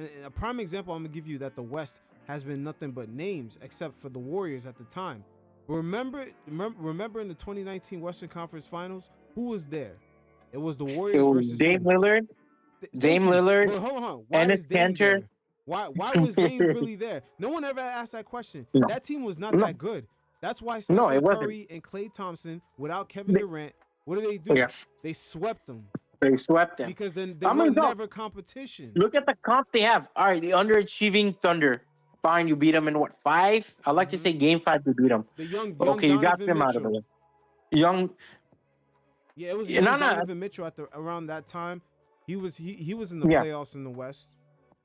and a prime example I'm gonna give you that the West has been nothing but names except for the Warriors at the time. Remember in the 2019 Western Conference Finals, who was there? It was the It Warriors was versus Dame who? Lillard, Thank Dame you. Lillard, But hold on. Why Enes is Dame Kanter. there? Why was Dame really there? No one ever asked that question. No, That team was not no, that good. That's why no, Stephen it wasn't. Curry and Klay Thompson, without Kevin They, Durant, what do? yeah, They swept them they swept them. because then they I were mean, dog, never competition. look at the comp they have. All right, the underachieving Thunder. Fine, you beat them in what, 5? I like to Hmm say game 5 you beat them. The young Okay, you got Donovan them out of the Mitchell. way. Young, Yeah, it was no, young no, Donovan Mitchell at the around that time. He was in the yeah, playoffs in the West.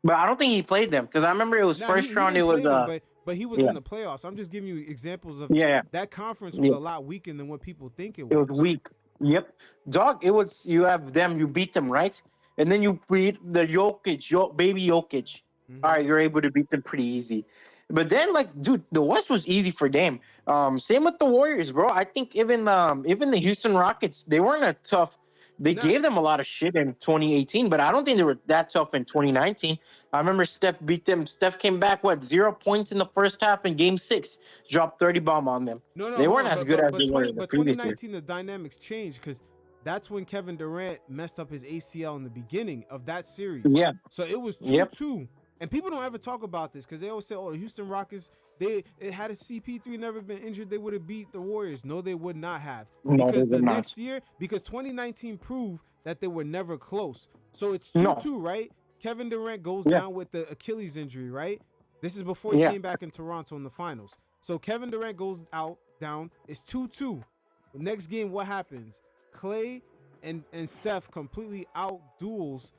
but I don't think he played them because I remember it was Nah, first he round. It didn't was play them, but he was yeah, in the playoffs. I'm just giving you examples of yeah, that conference was yeah. a lot weaker than what people think it It was was. weak. Yep. Dog, it was you have them, you beat them, right? And then you beat the Jokic, baby Jokic. All Hmm right, you're able to beat them pretty easy. But then, like, dude, the West was easy for them. Same with the Warriors, bro. I think even the Houston Rockets, they weren't a tough. They Nah, gave them a lot of shit in 2018, but I don't think they were that tough in 2019. I remember Steph beat them. Steph came back, what, 0 points in the first half in game 6, dropped 30 bomb on them. no, They hold weren't on, as good as they were in the but previous year. 2019 the dynamics changed because that's when Kevin Durant messed up his ACL in the beginning of that series. Yeah. So it was two Yep. two, and people don't ever talk about this because they always say, "Oh, the Houston Rockets, they it had a CP3 never been injured, they would have beat the Warriors." No, they would not have No, they because the did not. next year, because 2019 proved that they were never close. So it's two No. two, right? Kevin Durant goes Yeah. down with the Achilles injury, right? This is before he Yeah. came back in Toronto in the finals. So Kevin Durant goes out down. It's 2-2. The next game, what happens? Klay and Steph completely out duels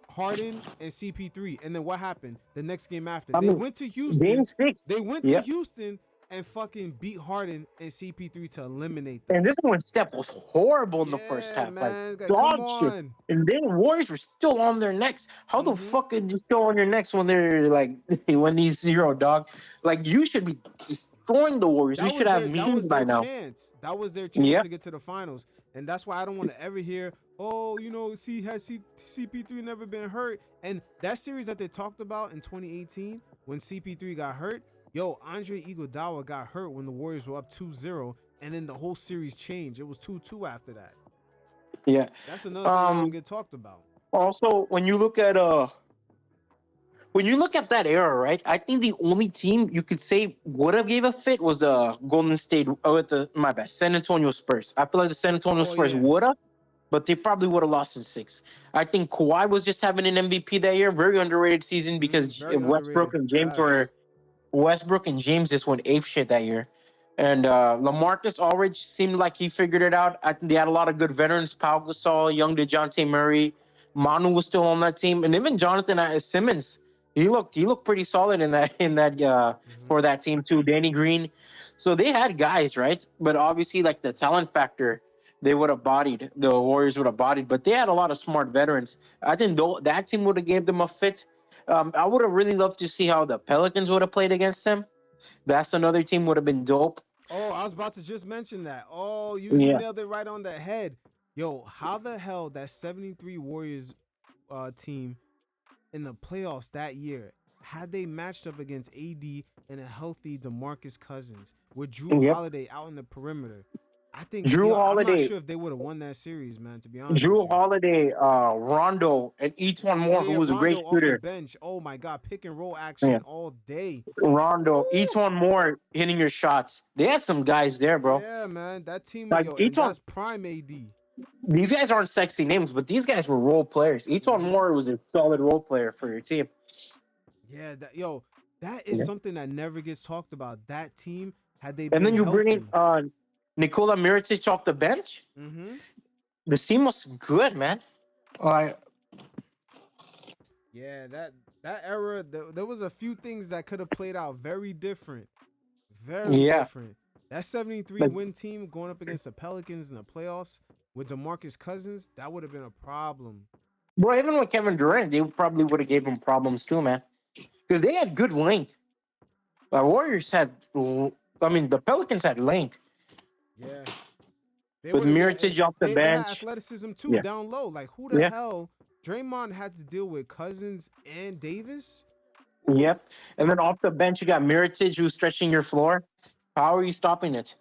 Harden and CP3. And then what happened? The next game after. I They mean, went to game Houston. 6. They went to Yep. Houston and fucking beat Harden and CP3 to eliminate And them. this one, Steph was horrible in the first Yeah, half, like man. Come dog shit. on. And then Warriors were still on their necks. How the Mm-hmm. fuck are you still on your necks when they're like when he's 0, dog? Like you should be destroying the Warriors. We should have That memes was by their now. chance. That was their chance Yeah. to get to the finals. And that's why I don't want to ever hear, oh, CP3 never been hurt. And that series that they talked about in 2018 when CP3 got hurt, Andre Iguodala got hurt when the Warriors were up 2-0, and then the whole series changed. It was 2-2 after that. Yeah. That's another thing that don't Um. get talked about. Also, when you look at that era, right? I think the only team you could say would have gave a fit was Golden State with the my bad San Antonio Spurs. I feel like the San Antonio Oh Spurs yeah. would have, but they probably would have lost in 6. I think Kawhi was just having an MVP that year, very underrated season because Very underrated. Facts. Westbrook and James just went ape shit that year. And Lamarcus Aldridge seemed like he figured it out. I think they had a lot of good veterans: Pau Gasol, young DeJounte Murray, Manu was still on that team, and even Jonathan Simmons. He looked pretty solid in that Hmm for that team too. Danny Green, so they had guys, right? But obviously, like the talent factor, they would have bodied the Warriors would have bodied. But they had a lot of smart veterans. I think though that team would have gave them a fit. I would have really loved to see how the Pelicans would have played against them. That's another team would have been dope. Oh, I was about to just mention that. Oh, you Yeah, nailed it right on the head. Yo, how the hell that 73 Warriors team in the playoffs that year, had they matched up against AD and a healthy DeMarcus Cousins with Drew yep. Holiday out in the perimeter, I think, Drew I'm not Holiday, sure if they would have won that series, man, to be honest with Drew you. Holiday, Rondo, and Etwan Oh Moore, who yeah, was a great Rondo off the shooter. bench. Oh my god, pick and roll Yeah, action all day. Rondo, Woo! Etwan Moore hitting your shots. They had some guys there, bro. Yeah, man. That team, Like and Etwan, that's prime AD. these guys aren't sexy names, but these guys were role players. Etwan Hmm Moore was a solid role player for your team. Yeah, that is Yeah. something that never gets talked about. That team, had they And been then you bring in healthy. Nikola Mirotic off the bench. Mm-hmm. The team was good, man. Like, Yeah, that era, there was a few things that could have played out very different. Very yeah, different. That 73 like, win team going up against the Pelicans in the playoffs with DeMarcus Cousins, that would have been a problem. bro. Even with Kevin Durant, they probably would have gave him problems too, man. Because they had good length. Warriors had, I mean, the Pelicans had length Yeah. They with would have been Mirotic off the they had bench. athleticism too Yeah, down low. Like who the yeah. hell Draymond had to deal with Cousins and Davis. Yep. And then off the bench, you got Miritich who's stretching your floor. How are you stopping it?